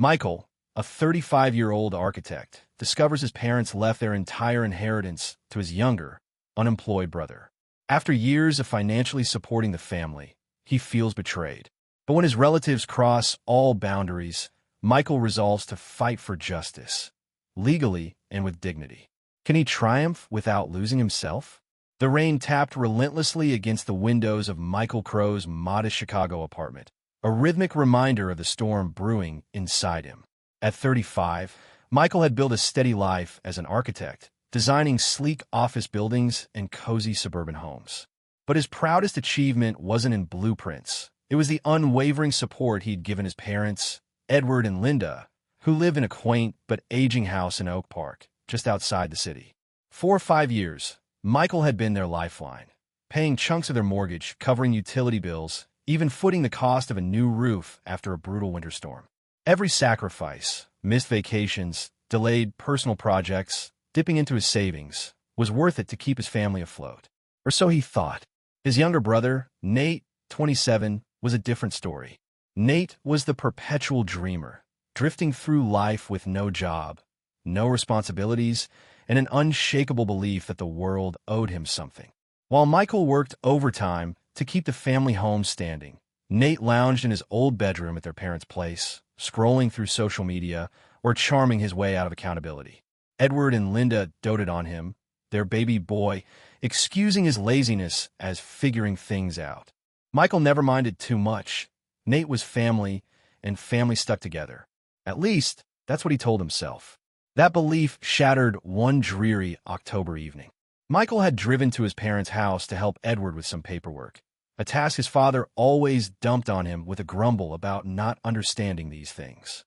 Michael, a 35-year-old architect, discovers his parents left their entire inheritance to his younger, unemployed brother. After years of financially supporting the family, he feels betrayed. But when his relatives cross all boundaries, Michael resolves to fight for justice, legally and with dignity. Can he triumph without losing himself? The rain tapped relentlessly against the windows of Michael Crow's modest Chicago apartment, a rhythmic reminder of the storm brewing inside him. At 35, Michael had built a steady life as an architect, designing sleek office buildings and cozy suburban homes. But his proudest achievement wasn't in blueprints. It was the unwavering support he'd given his parents, Edward and Linda, who live in a quaint but aging house in Oak Park, just outside the city. For 5 years, Michael had been their lifeline, paying chunks of their mortgage, covering utility bills, even footing the cost of a new roof after a brutal winter storm. Every sacrifice, missed vacations, delayed personal projects, dipping into his savings, was worth it to keep his family afloat. Or so he thought. His younger brother, Nate, 27, was a different story. Nate was the perpetual dreamer, drifting through life with no job, no responsibilities, and an unshakable belief that the world owed him something. While Michael worked overtime to keep the family home standing, Nate lounged in his old bedroom at their parents' place, scrolling through social media or charming his way out of accountability. Edward and Linda doted on him, their baby boy, excusing his laziness as figuring things out. Michael never minded too much. Nate was family, and family stuck together. At least, that's what he told himself. That belief shattered one dreary October evening. Michael had driven to his parents' house to help Edward with some paperwork, a task his father always dumped on him with a grumble about not understanding these things.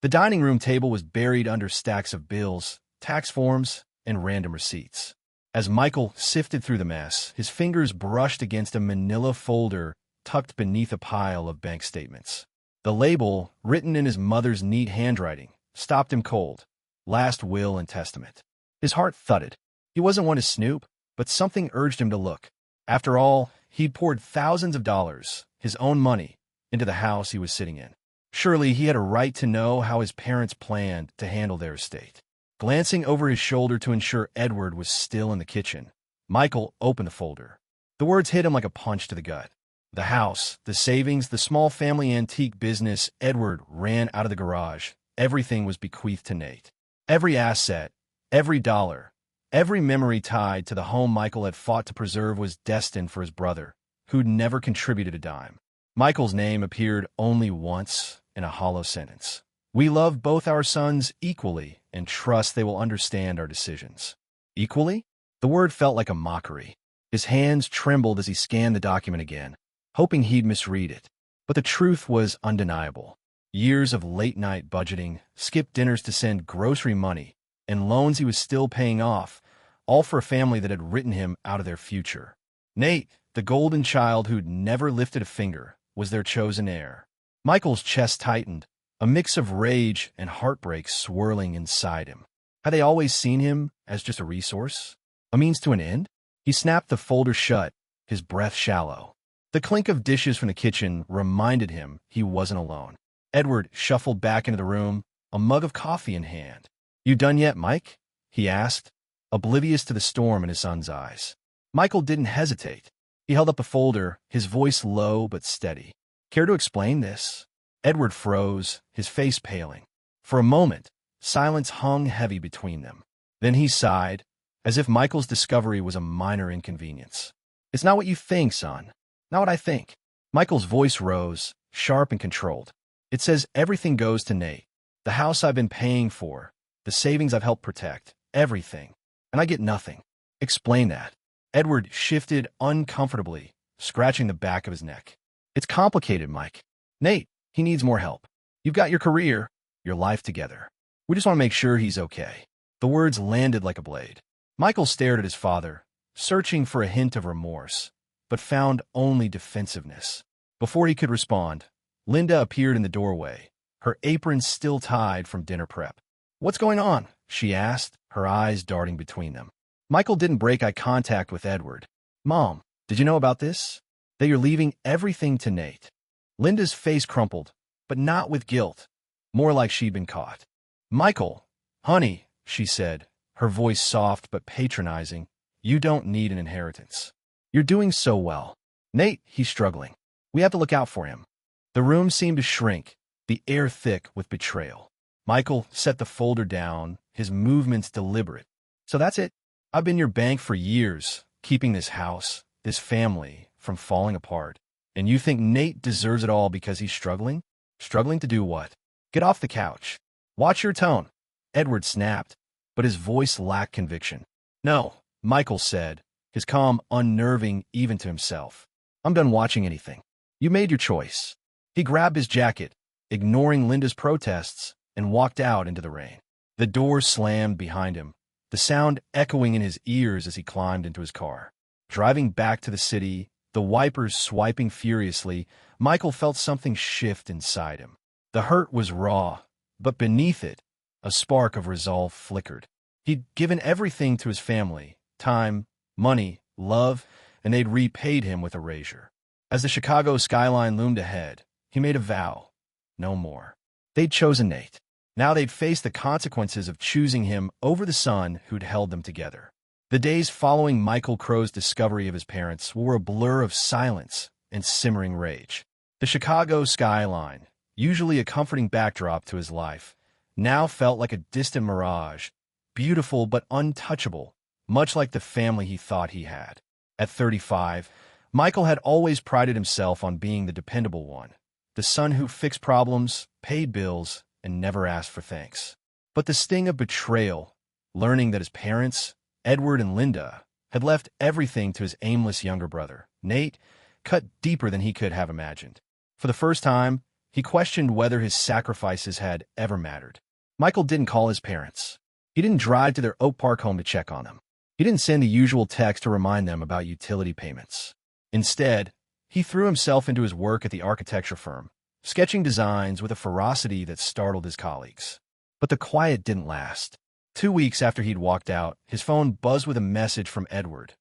The dining room table was buried under stacks of bills, tax forms, and random receipts. As Michael sifted through the mess, his fingers brushed against a manila folder tucked beneath a pile of bank statements. The label, written in his mother's neat handwriting, stopped him cold. Last will and testament. His heart thudded. He wasn't one to snoop, but something urged him to look. After all, he'd poured thousands of dollars, his own money, into the house he was sitting in. Surely he had a right to know how his parents planned to handle their estate. Glancing over his shoulder to ensure Edward was still in the kitchen, Michael opened the folder. The words hit him like a punch to the gut. The house, the savings, the small family antique business Edward ran out of the garage, everything was bequeathed to Nate. Every asset, every dollar, every memory tied to the home Michael had fought to preserve was destined for his brother, who'd never contributed a dime. Michael's name appeared only once in a hollow sentence. We love both our sons equally and trust they will understand our decisions. Equally? The word felt like a mockery. His hands trembled as he scanned the document again, hoping he'd misread it. But the truth was undeniable. Years of late-night budgeting, skipped dinners to send grocery money, and loans he was still paying off, all for a family that had written him out of their future. Nate, the golden child who'd never lifted a finger, was their chosen heir. Michael's chest tightened, a mix of rage and heartbreak swirling inside him. Had they always seen him as just a resource? A means to an end? He snapped the folder shut, his breath shallow. The clink of dishes from the kitchen reminded him he wasn't alone. Edward shuffled back into the room, a mug of coffee in hand. "You done yet, Mike?" he asked, oblivious to the storm in his son's eyes. Michael didn't hesitate. He held up a folder, his voice low but steady. "Care to explain this?" Edward froze, his face paling. For a moment, silence hung heavy between them. Then he sighed, as if Michael's discovery was a minor inconvenience. "It's not what you think, son. Not what I think." Michael's voice rose, sharp and controlled. "It says everything goes to Nate. The house I've been paying for, the savings I've helped protect, everything. And I get nothing. Explain that." Edward shifted uncomfortably, scratching the back of his neck. "It's complicated, Mike. Nate, he needs more help. You've got your career, your life together. We just want to make sure he's okay." The words landed like a blade. Michael stared at his father, searching for a hint of remorse, but found only defensiveness. Before he could respond, Linda appeared in the doorway, her apron still tied from dinner prep. "What's going on?" she asked, her eyes darting between them. Michael didn't break eye contact with Edward. "Mom, did you know about this? That you're leaving everything to Nate?" Linda's face crumpled, but not with guilt, more like she'd been caught. "Michael, honey," she said, her voice soft but patronizing, "you don't need an inheritance. You're doing so well. Nate, he's struggling. We have to look out for him." The room seemed to shrink, the air thick with betrayal. Michael set the folder down, his movements deliberate. "So that's it? I've been your bank for years, keeping this house, this family, from falling apart. And you think Nate deserves it all because he's struggling? Struggling to do what? Get off the couch. Watch your tone." Edward snapped, but his voice lacked conviction. "No," Michael said, his calm unnerving even to himself. "I'm done watching anything. You made your choice." He grabbed his jacket, ignoring Linda's protests, and walked out into the rain. The door slammed behind him, the sound echoing in his ears as he climbed into his car. Driving back to the city, the wipers swiping furiously, Michael felt something shift inside him. The hurt was raw, but beneath it, a spark of resolve flickered. He'd given everything to his family, time, money, love, and they'd repaid him with erasure. As the Chicago skyline loomed ahead, he made a vow. No more. They'd chosen Nate. Now they'd face the consequences of choosing him over the son who'd held them together. The days following Michael Crow's discovery of his parents were a blur of silence and simmering rage. The Chicago skyline, usually a comforting backdrop to his life, now felt like a distant mirage, beautiful but untouchable, much like the family he thought he had. At 35, Michael had always prided himself on being the dependable one, the son who fixed problems, paid bills, and never asked for thanks. But the sting of betrayal, learning that his parents, Edward and Linda, had left everything to his aimless younger brother, Nate, cut deeper than he could have imagined. For the first time, he questioned whether his sacrifices had ever mattered. Michael didn't call his parents. He didn't drive to their Oak Park home to check on them. He didn't send the usual text to remind them about utility payments. Instead, he threw himself into his work at the architecture firm, sketching designs with a ferocity that startled his colleagues. But the quiet didn't last. 2 weeks after he'd walked out, his phone buzzed with a message from Edward.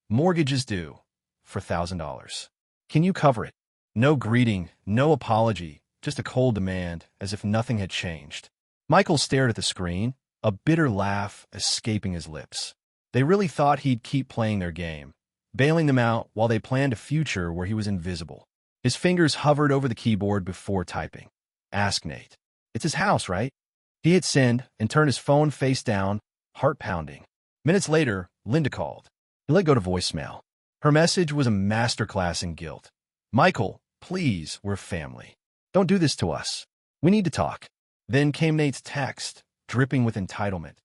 "Mortgage is due for $1,000. Can you cover it?" No greeting, no apology, just a cold demand, as if nothing had changed. Michael stared at the screen, a bitter laugh escaping his lips. They really thought he'd keep playing their game, bailing them out while they planned a future where he was invisible. His fingers hovered over the keyboard before typing. "Ask Nate. It's his house, right?" He hit send and turned his phone face down, heart pounding. Minutes later, Linda called. He let go to voicemail. Her message was a masterclass in guilt. "Michael, please, we're family. Don't do this to us. We need to talk." Then came Nate's text, dripping with entitlement.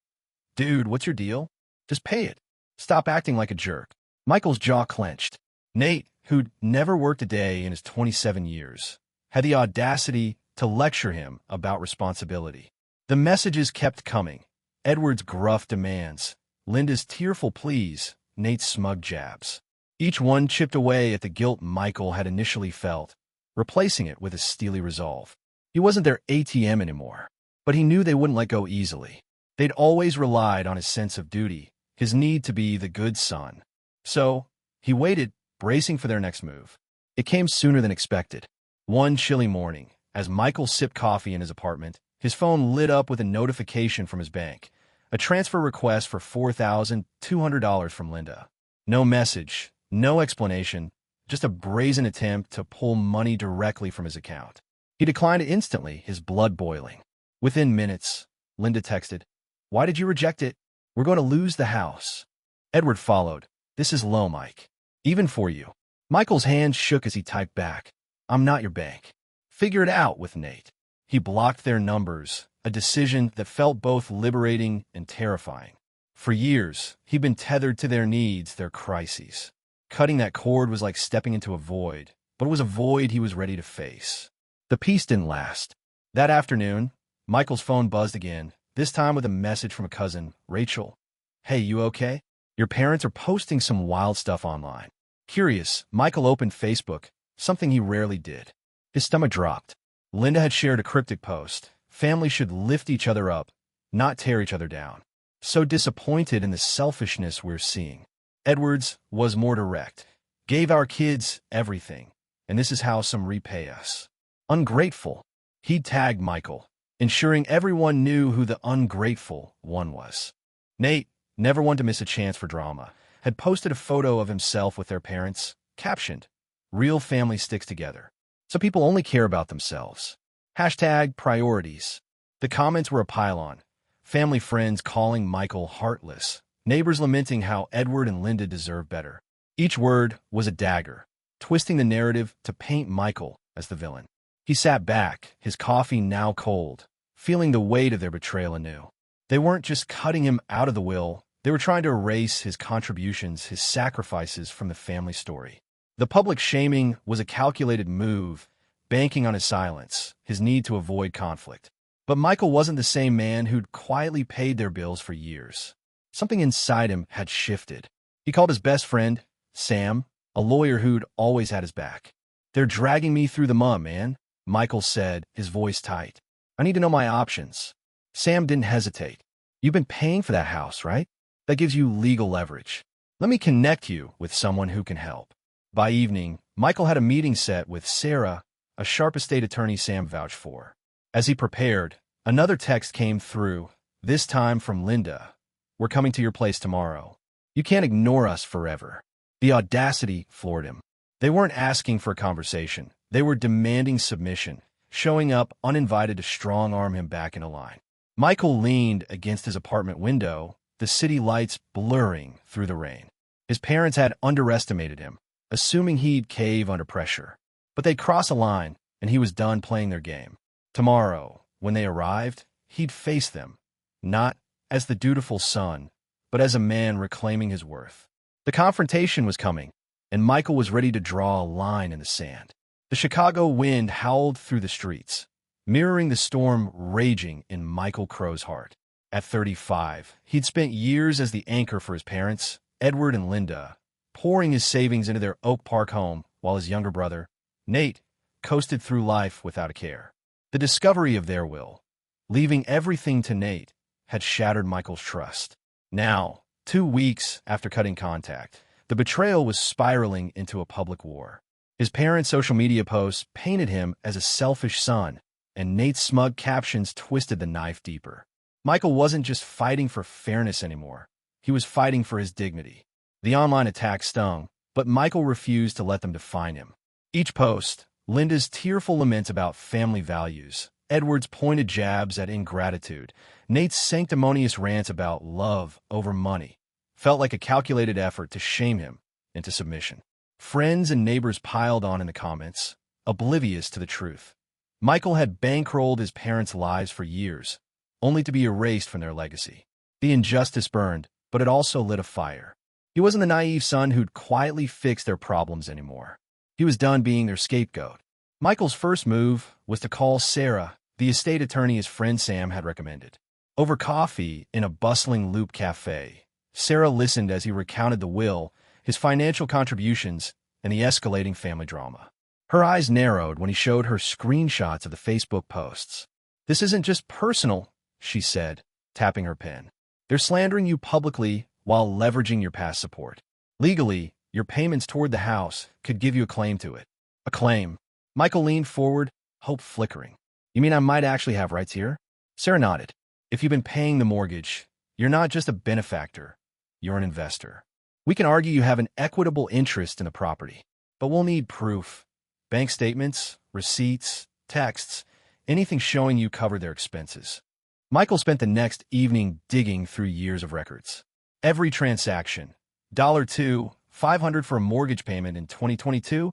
"Dude, what's your deal? Just pay it. Stop acting like a jerk." Michael's jaw clenched. Nate, who'd never worked a day in his 27 years, had the audacity to lecture him about responsibility. The messages kept coming. Edward's gruff demands, Linda's tearful pleas, Nate's smug jabs. Each one chipped away at the guilt Michael had initially felt, replacing it with a steely resolve. He wasn't their ATM anymore, but he knew they wouldn't let go easily. They'd always relied on his sense of duty, his need to be the good son. So, he waited, bracing for their next move. It came sooner than expected. One chilly morning, as Michael sipped coffee in his apartment, his phone lit up with a notification from his bank, a transfer request for $4,200 from Linda. No message, no explanation, just a brazen attempt to pull money directly from his account. He declined it instantly, his blood boiling. Within minutes, Linda texted, "Why did you reject it? We're going to lose the house." Edward followed. "This is low, Mike. Even for you." Michael's hand shook as he typed back, "I'm not your bank. Figure it out with Nate." He blocked their numbers, a decision that felt both liberating and terrifying. For years, he'd been tethered to their needs, their crises. Cutting that cord was like stepping into a void, but it was a void he was ready to face. The peace didn't last. That afternoon, Michael's phone buzzed again, this time with a message from a cousin, Rachel. "Hey, you okay? Your parents are posting some wild stuff online." Curious, Michael opened Facebook, something he rarely did. His stomach dropped. Linda had shared a cryptic post. Families should lift each other up, not tear each other down. So disappointed in the selfishness we're seeing. Edwards was more direct. "Gave our kids everything, and this is how some repay us. Ungrateful." He'd tagged Michael. ensuring everyone knew who the ungrateful one was. Nate, never one to miss a chance for drama, had posted a photo of himself with their parents, captioned, "Real family sticks together. Some people only care about themselves. Hashtag priorities." The comments were a pile-on. Family friends calling Michael heartless. Neighbors lamenting how Edward and Linda deserve better. Each word was a dagger, twisting the narrative to paint Michael as the villain. He sat back, his coffee now cold, feeling the weight of their betrayal anew. They weren't just cutting him out of the will, they were trying to erase his contributions, his sacrifices from the family story. The public shaming was a calculated move, banking on his silence, his need to avoid conflict. But Michael wasn't the same man who'd quietly paid their bills for years. Something inside him had shifted. He called his best friend, Sam, a lawyer who'd always had his back. "They're dragging me through the mud, man," Michael said, his voice tight. "I need to know my options." Sam didn't hesitate. "You've been paying for that house, right? That gives you legal leverage. Let me connect you with someone who can help." By evening, Michael had a meeting set with Sarah, a sharp estate attorney Sam vouched for. As he prepared, another text came through, this time from Linda. "We're coming to your place tomorrow. You can't ignore us forever." The audacity floored him. They weren't asking for a conversation. They were demanding submission, showing up uninvited to strong-arm him back in a line. Michael leaned against his apartment window, the city lights blurring through the rain. His parents had underestimated him, assuming he'd cave under pressure. But they'd cross a line, and he was done playing their game. Tomorrow, when they arrived, he'd face them, not as the dutiful son, but as a man reclaiming his worth. The confrontation was coming, and Michael was ready to draw a line in the sand. The Chicago wind howled through the streets, mirroring the storm raging in Michael Crow's heart. At 35, he'd spent years as the anchor for his parents, Edward and Linda, pouring his savings into their Oak Park home while his younger brother, Nate, coasted through life without a care. The discovery of their will, leaving everything to Nate, had shattered Michael's trust. Now, 2 weeks after cutting contact, the betrayal was spiraling into a public war. His parents' social media posts painted him as a selfish son, and Nate's smug captions twisted the knife deeper. Michael wasn't just fighting for fairness anymore. He was fighting for his dignity. The online attack stung, but Michael refused to let them define him. Each post, Linda's tearful laments about family values, Edward's pointed jabs at ingratitude, Nate's sanctimonious rants about love over money, felt like a calculated effort to shame him into submission. Friends and neighbors piled on in the comments, oblivious to the truth. Michael had bankrolled his parents' lives for years, only to be erased from their legacy. The injustice burned, but it also lit a fire. He wasn't the naive son who'd quietly fix their problems anymore. He was done being their scapegoat. Michael's first move was to call Sarah, the estate attorney his friend Sam had recommended. Over coffee in a bustling Loop cafe, Sarah listened as he recounted the will, his financial contributions, and the escalating family drama. Her eyes narrowed when he showed her screenshots of the Facebook posts. "This isn't just personal," she said, tapping her pen. "They're slandering you publicly while leveraging your past support. Legally, your payments toward the house could give you a claim to it." A claim. Michael leaned forward, hope flickering. "You mean I might actually have rights here?" Sarah nodded. "If you've been paying the mortgage, you're not just a benefactor, you're an investor. We can argue you have an equitable interest in the property, but we'll need proof. Bank statements, receipts, texts, anything showing you covered their expenses." Michael spent the next evening digging through years of records. Every transaction, $2, $500 for a mortgage payment in 2022,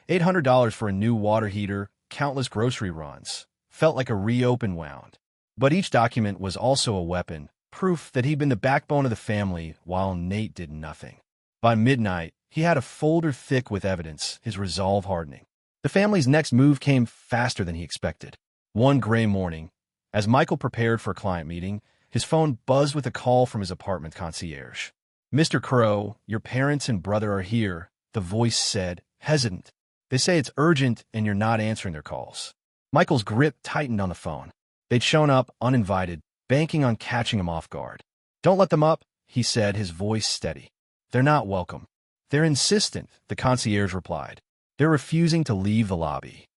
$800 for a new water heater, countless grocery runs, felt like a reopened wound. But each document was also a weapon, proof that he'd been the backbone of the family while Nate did nothing. By midnight, he had a folder thick with evidence, his resolve hardening. The family's next move came faster than he expected. One gray morning, as Michael prepared for a client meeting, his phone buzzed with a call from his apartment concierge. "Mr. Crow, your parents and brother are here," the voice said, hesitant. "They say it's urgent and you're not answering their calls." Michael's grip tightened on the phone. They'd shown up uninvited, banking on catching him off guard. "Don't let them up," he said, his voice steady. "They're not welcome." "They're insistent," the concierge replied. "They're refusing to leave the lobby."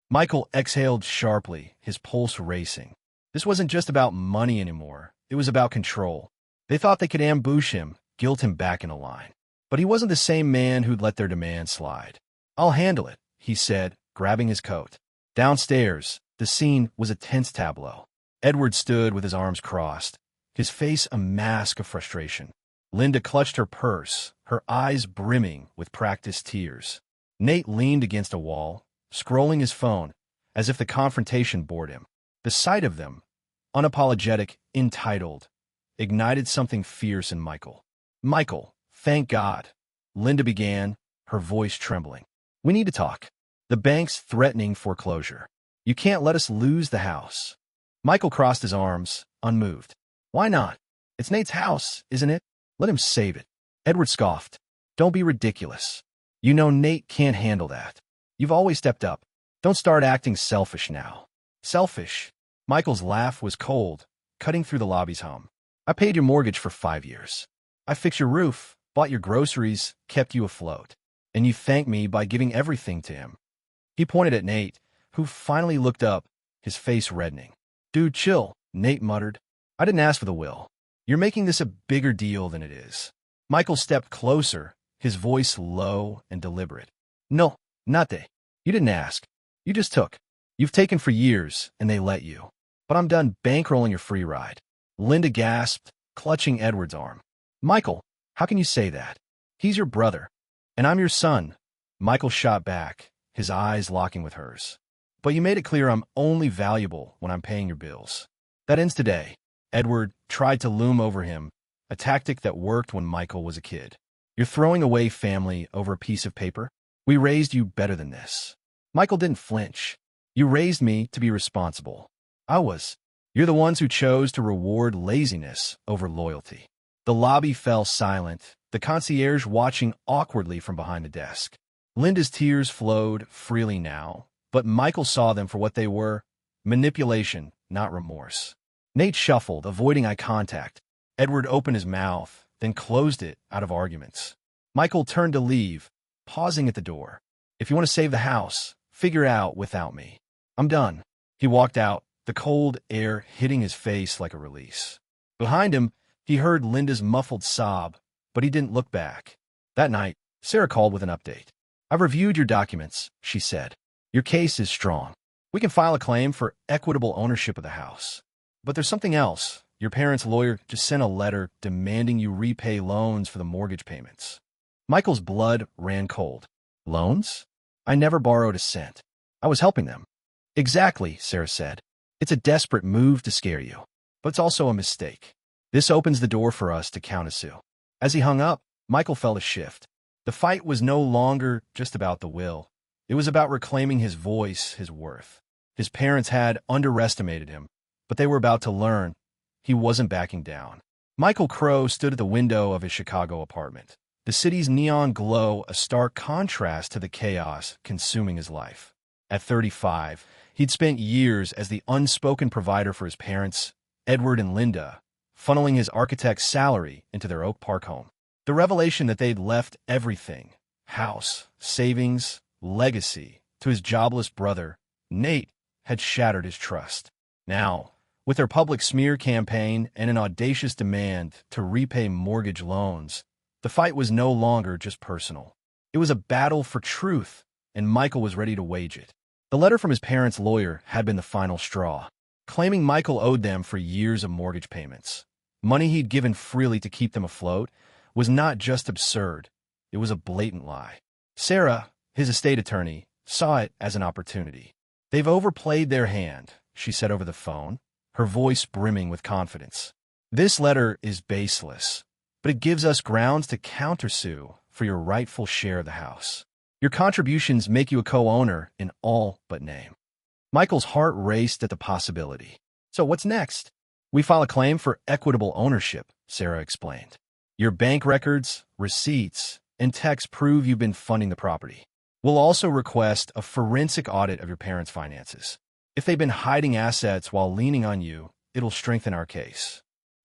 Michael exhaled sharply, his pulse racing. This wasn't just about money anymore. It was about control. They thought they could ambush him, guilt him back in a line. But he wasn't the same man who'd let their demands slide. "I'll handle it," he said, grabbing his coat. Downstairs, the scene was a tense tableau. Edward stood with his arms crossed, his face a mask of frustration. Linda clutched her purse, her eyes brimming with practiced tears. Nate leaned against a wall, scrolling his phone, as if the confrontation bored him. The sight of them, unapologetic, entitled, ignited something fierce in Michael. "Michael, thank God," Linda began, her voice trembling. "We need to talk. The bank's threatening foreclosure. You can't let us lose the house." Michael crossed his arms, unmoved. "Why not? It's Nate's house, isn't it? Let him save it." Edward scoffed. "Don't be ridiculous. You know Nate can't handle that. You've always stepped up. Don't start acting selfish now." "Selfish?" Michael's laugh was cold, cutting through the lobby's hum. "I paid your mortgage for 5 years. I fixed your roof, bought your groceries, kept you afloat. And you thank me by giving everything to him." He pointed at Nate, who finally looked up, his face reddening. "Dude, chill," Nate muttered. "I didn't ask for the will. You're making this a bigger deal than it is." Michael stepped closer, his voice low and deliberate. "No, not they. You didn't ask. You just took. You've taken for years, and they let you. But I'm done bankrolling your free ride." Linda gasped, clutching Edward's arm. "Michael, how can you say that? He's your brother. And I'm your son." Michael shot back, his eyes locking with hers. "But you made it clear I'm only valuable when I'm paying your bills. That ends today." Edward tried to loom over him, a tactic that worked when Michael was a kid. "You're throwing away family over a piece of paper? We raised you better than this." Michael didn't flinch. "You raised me to be responsible. I was. You're the ones who chose to reward laziness over loyalty." The lobby fell silent, the concierge watching awkwardly from behind the desk. Linda's tears flowed freely now, but Michael saw them for what they were: manipulation, not remorse. Nate shuffled, avoiding eye contact. Edward opened his mouth, then closed it out of arguments. Michael turned to leave, pausing at the door. "If you want to save the house, figure it out without me. I'm done." He walked out, the cold air hitting his face like a release. Behind him, he heard Linda's muffled sob, but he didn't look back. That night, Sarah called with an update. "I've reviewed your documents," she said. "Your case is strong. We can file a claim for equitable ownership of the house. But there's something else. Your parents' lawyer just sent a letter demanding you repay loans for the mortgage payments." Michael's blood ran cold. "Loans? I never borrowed a cent. I was helping them." "Exactly," Sarah said. "It's a desperate move to scare you. But it's also a mistake. This opens the door for us to countersue." As he hung up, Michael felt a shift. The fight was no longer just about the will. It was about reclaiming his voice, his worth. His parents had underestimated him, but they were about to learn he wasn't backing down. Michael Crow stood at the window of his Chicago apartment, the city's neon glow a stark contrast to the chaos consuming his life. At 35, he'd spent years as the unspoken provider for his parents, Edward and Linda, funneling his architect's salary into their Oak Park home. The revelation that they'd left everything, house, savings, legacy, to his jobless brother, Nate, had shattered his trust. Now, with their public smear campaign and an audacious demand to repay mortgage loans, the fight was no longer just personal. It was a battle for truth, and Michael was ready to wage it. The letter from his parents' lawyer had been the final straw, claiming Michael owed them for years of mortgage payments. Money he'd given freely to keep them afloat was not just absurd, it was a blatant lie. Sarah, his estate attorney, saw it as an opportunity. "They've overplayed their hand," she said over the phone, her voice brimming with confidence. "This letter is baseless, but it gives us grounds to countersue for your rightful share of the house. Your contributions make you a co-owner in all but name." Michael's heart raced at the possibility. "So what's next?" "We file a claim for equitable ownership," Sarah explained. "Your bank records, receipts, and texts prove you've been funding the property. We'll also request a forensic audit of your parents' finances. If they've been hiding assets while leaning on you, it'll strengthen our case."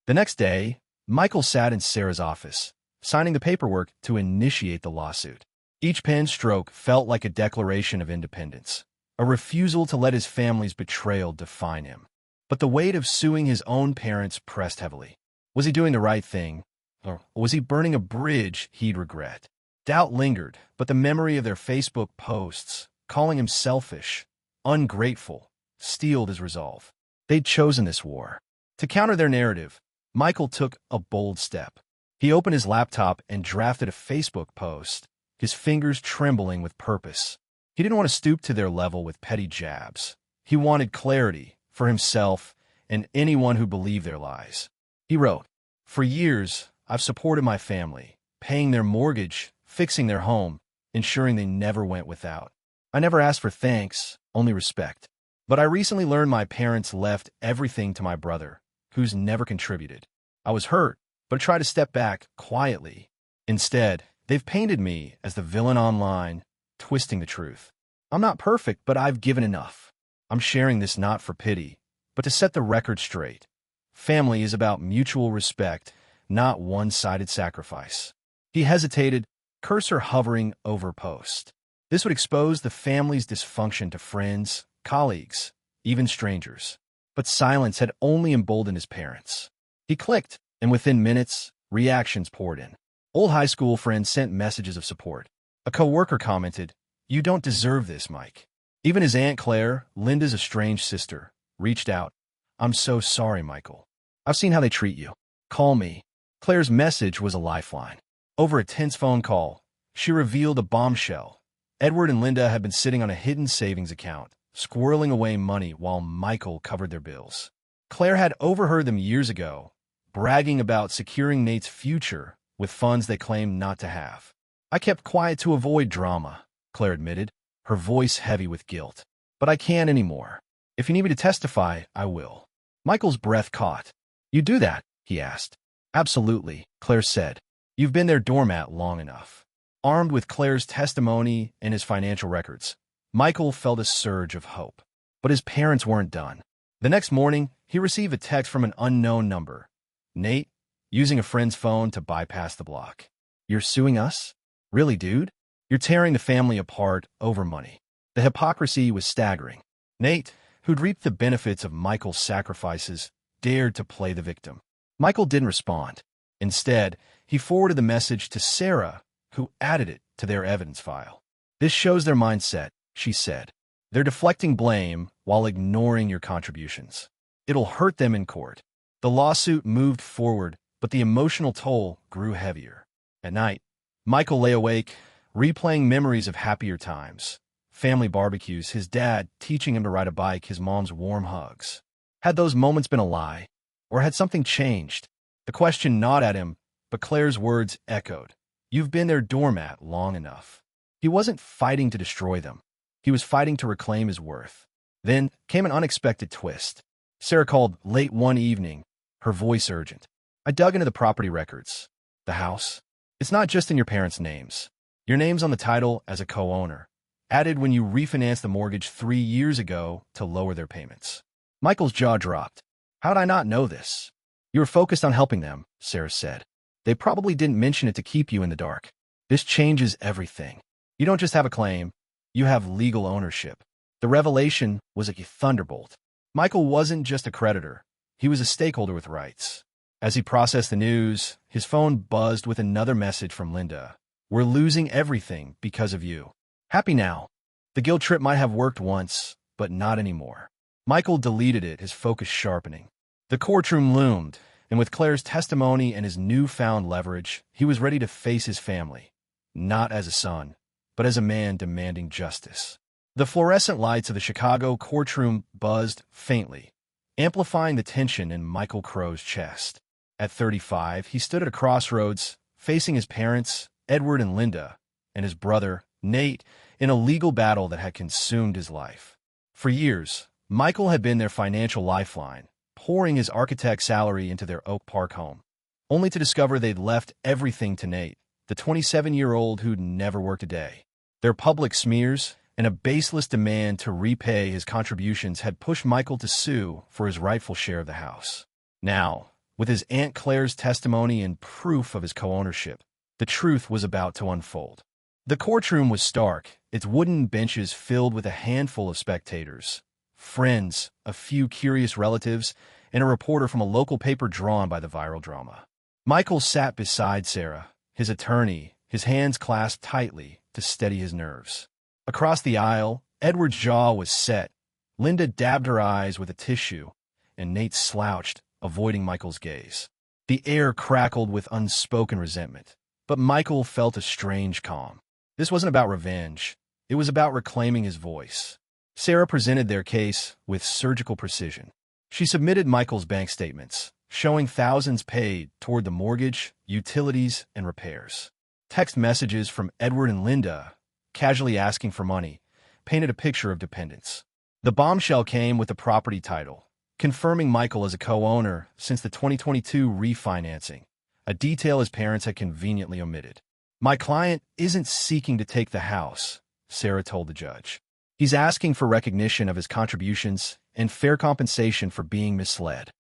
The next day, Michael sat in Sarah's office, signing the paperwork to initiate the lawsuit. Each pen stroke felt like a declaration of independence, a refusal to let his family's betrayal define him. But the weight of suing his own parents pressed heavily. Was he doing the right thing? Or was he burning a bridge he'd regret? Doubt lingered, but the memory of their Facebook posts, calling him selfish, ungrateful, steeled his resolve. They'd chosen this war. To counter their narrative, Michael took a bold step. He opened his laptop and drafted a Facebook post, his fingers trembling with purpose. He didn't want to stoop to their level with petty jabs. He wanted clarity for himself and anyone who believed their lies. He wrote, "For years, I've supported my family, paying their mortgage, fixing their home, ensuring they never went without. I never asked for thanks, only respect. But I recently learned my parents left everything to my brother, who's never contributed. I was hurt, but I tried to step back quietly. Instead, they've painted me as the villain online, twisting the truth. I'm not perfect, but I've given enough. I'm sharing this not for pity, but to set the record straight. Family is about mutual respect, not one-sided sacrifice." He hesitated, cursor hovering over post. This would expose the family's dysfunction to friends, colleagues, even strangers. But silence had only emboldened his parents. He clicked, and within minutes, reactions poured in. Old high school friends sent messages of support. A coworker commented, "You don't deserve this, Mike." Even his Aunt Claire, Linda's estranged sister, reached out. "I'm so sorry, Michael. I've seen how they treat you. Call me." Claire's message was a lifeline. Over a tense phone call, she revealed a bombshell. Edward and Linda had been sitting on a hidden savings account, squirreling away money while Michael covered their bills. Claire had overheard them years ago, bragging about securing Nate's future with funds they claimed not to have. "I kept quiet to avoid drama," Claire admitted, her voice heavy with guilt. "But I can't anymore. If you need me to testify, I will." Michael's breath caught. "You do that?" he asked. "Absolutely," Claire said. "You've been their doormat long enough." Armed with Claire's testimony and his financial records, Michael felt a surge of hope. But his parents weren't done. The next morning, he received a text from an unknown number. "Nate, using a friend's phone to bypass the block. You're suing us? Really, dude? You're tearing the family apart over money." The hypocrisy was staggering. Nate, who'd reaped the benefits of Michael's sacrifices, dared to play the victim. Michael didn't respond. Instead, he forwarded the message to Sarah, who added it to their evidence file. "This shows their mindset," she said. "They're deflecting blame while ignoring your contributions. It'll hurt them in court." The lawsuit moved forward, but the emotional toll grew heavier. At night, Michael lay awake, replaying memories of happier times. Family barbecues, his dad teaching him to ride a bike, his mom's warm hugs. Had those moments been a lie? Or had something changed? The question gnawed at him, but Claire's words echoed. "You've been their doormat long enough." He wasn't fighting to destroy them. He was fighting to reclaim his worth. Then came an unexpected twist. Sarah called late one evening, her voice urgent. "I dug into the property records. The house. It's not just in your parents' names. Your name's on the title as a co-owner, added when you refinanced the mortgage 3 years ago to lower their payments." Michael's jaw dropped. "How'd I not know this?" "You were focused on helping them," Sarah said. "They probably didn't mention it to keep you in the dark. This changes everything. You don't just have a claim, you have legal ownership." The revelation was a thunderbolt. Michael wasn't just a creditor. He was a stakeholder with rights. As he processed the news, his phone buzzed with another message from Linda. "We're losing everything because of you. Happy now. The guilt trip might have worked once, but not anymore." Michael deleted it, his focus sharpening. The courtroom loomed, and with Claire's testimony and his newfound leverage, he was ready to face his family, not as a son, but as a man demanding justice. The fluorescent lights of the Chicago courtroom buzzed faintly, amplifying the tension in Michael Crow's chest. At 35, he stood at a crossroads, facing his parents, Edward and Linda, and his brother, Nate, in a legal battle that had consumed his life. For years, Michael had been their financial lifeline, pouring his architect salary into their Oak Park home, only to discover they'd left everything to Nate, the 27-year-old who'd never worked a day. Their public smears and a baseless demand to repay his contributions had pushed Michael to sue for his rightful share of the house. Now, with his Aunt Claire's testimony and proof of his co-ownership, the truth was about to unfold. The courtroom was stark, its wooden benches filled with a handful of spectators, friends, a few curious relatives, and a reporter from a local paper drawn by the viral drama. Michael sat beside Sarah, his attorney, his hands clasped tightly to steady his nerves. Across the aisle, Edward's jaw was set. Linda dabbed her eyes with a tissue, and Nate slouched, avoiding Michael's gaze. The air crackled with unspoken resentment, but Michael felt a strange calm. This wasn't about revenge. It was about reclaiming his voice. Sarah presented their case with surgical precision. She submitted Michael's bank statements, showing thousands paid toward the mortgage, utilities, and repairs. Text messages from Edward and Linda, casually asking for money, painted a picture of dependence. The bombshell came with the property title, confirming Michael as a co-owner since the 2022 refinancing, a detail his parents had conveniently omitted. "My client isn't seeking to take the house," Sarah told the judge. "He's asking for recognition of his contributions and fair compensation for being misled."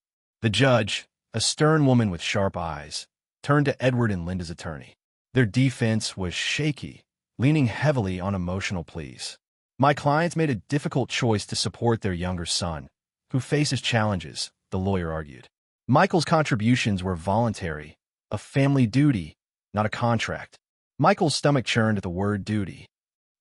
The judge, a stern woman with sharp eyes, turned to Edward and Linda's attorney. Their defense was shaky, leaning heavily on emotional pleas. "My clients made a difficult choice to support their younger son, who faces challenges," the lawyer argued. "Michael's contributions were voluntary, a family duty, not a contract." Michael's stomach churned at the word duty.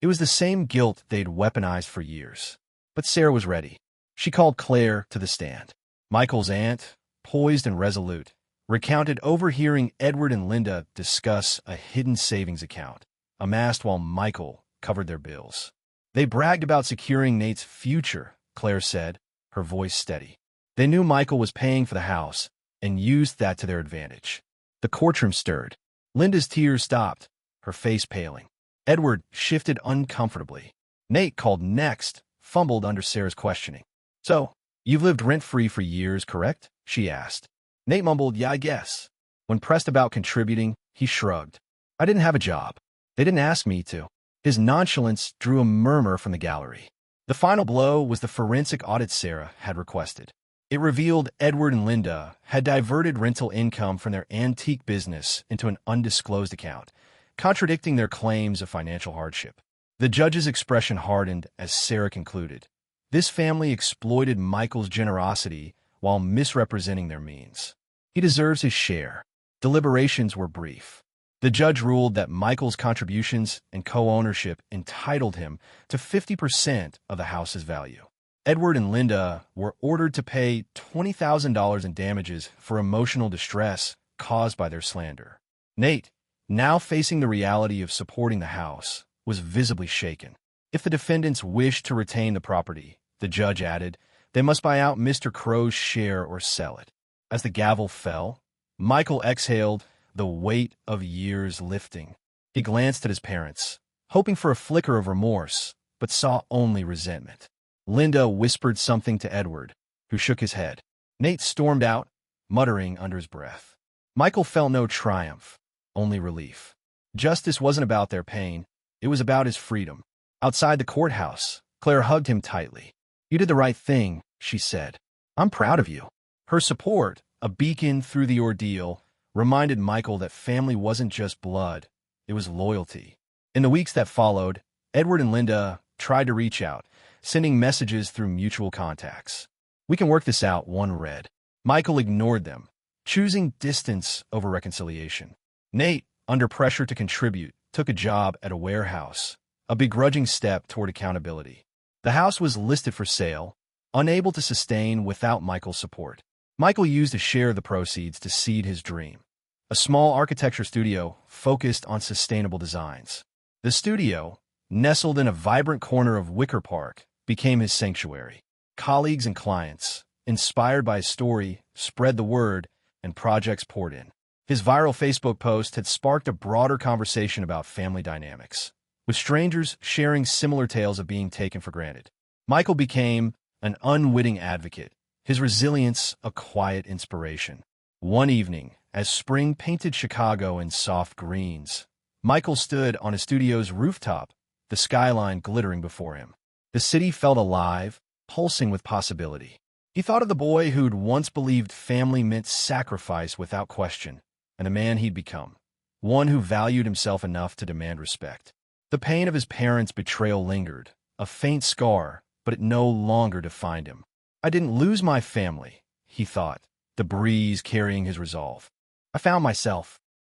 It was the same guilt they'd weaponized for years. But Sarah was ready. She called Claire to the stand. Michael's aunt, poised and resolute, recounted overhearing Edward and Linda discuss a hidden savings account, amassed while Michael covered their bills. "They bragged about securing Nate's future," Claire said, her voice steady. "They knew Michael was paying for the house and used that to their advantage." The courtroom stirred. Linda's tears stopped, her face paling. Edward shifted uncomfortably. Nate called next, fumbled under Sarah's questioning. "So, you've lived rent-free for years, correct?" she asked. Nate mumbled, "Yeah, I guess." When pressed about contributing, he shrugged. "I didn't have a job. They didn't ask me to." His nonchalance drew a murmur from the gallery. The final blow was the forensic audit Sarah had requested. It revealed Edward and Linda had diverted rental income from their antique business into an undisclosed account, contradicting their claims of financial hardship. The judge's expression hardened as Sarah concluded. This family exploited Michael's generosity while misrepresenting their means. He deserves his share. Deliberations were brief. The judge ruled that Michael's contributions and co-ownership entitled him to 50% of the house's value. Edward and Linda were ordered to pay $20,000 in damages for emotional distress caused by their slander. Nate, now facing the reality of supporting the house, was visibly shaken. If the defendants wished to retain the property, the judge added, they must buy out Mr. Crow's share or sell it. As the gavel fell, Michael exhaled, the weight of years lifting. He glanced at his parents, hoping for a flicker of remorse, but saw only resentment. Linda whispered something to Edward, who shook his head. Nate stormed out, muttering under his breath. Michael felt no triumph, only relief. Justice wasn't about their pain, it was about his freedom. Outside the courthouse, Claire hugged him tightly. "You did the right thing," she said. "I'm proud of you." Her support, a beacon through the ordeal, reminded Michael that family wasn't just blood, it was loyalty. In the weeks that followed, Edward and Linda tried to reach out, sending messages through mutual contacts. "We can work this out," one read. Michael ignored them, choosing distance over reconciliation. Nate, under pressure to contribute, took a job at a warehouse, a begrudging step toward accountability. The house was listed for sale, unable to sustain without Michael's support. Michael used a share of the proceeds to seed his dream, a small architecture studio focused on sustainable designs. The studio, nestled in a vibrant corner of Wicker Park, became his sanctuary. Colleagues and clients, inspired by his story, spread the word, and projects poured in. His viral Facebook post had sparked a broader conversation about family dynamics, with strangers sharing similar tales of being taken for granted. Michael became an unwitting advocate, his resilience a quiet inspiration. One evening, as spring painted Chicago in soft greens, Michael stood on his studio's rooftop, the skyline glittering before him. The city felt alive, pulsing with possibility. He thought of the boy who'd once believed family meant sacrifice without question, and the man he'd become, one who valued himself enough to demand respect. The pain of his parents' betrayal lingered, a faint scar but it no longer defined him. I didn't lose my family, he thought, the breeze carrying his resolve. I found myself.